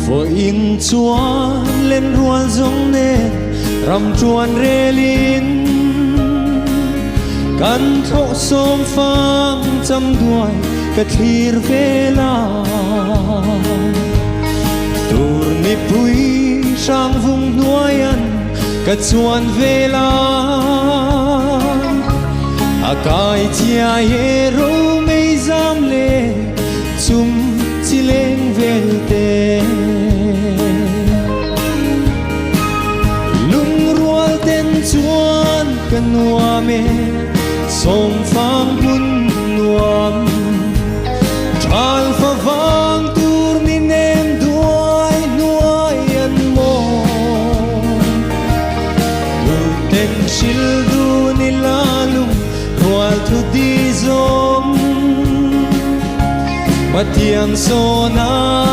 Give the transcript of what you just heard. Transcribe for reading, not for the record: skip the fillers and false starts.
Få in chuan lên rual zong ne ram chuan relin kan tho som phang cham duai ka thir vela tur ni pui sang vung nuayan ka chuan vela akai chia ye ro mei zam le chum chileng velte lung rual ten chuan kan nuame som phang bun nuam thal fa wang tur ni nem duai nuai an mo tu ten shil du ni lalum rual thu di zom matiang sona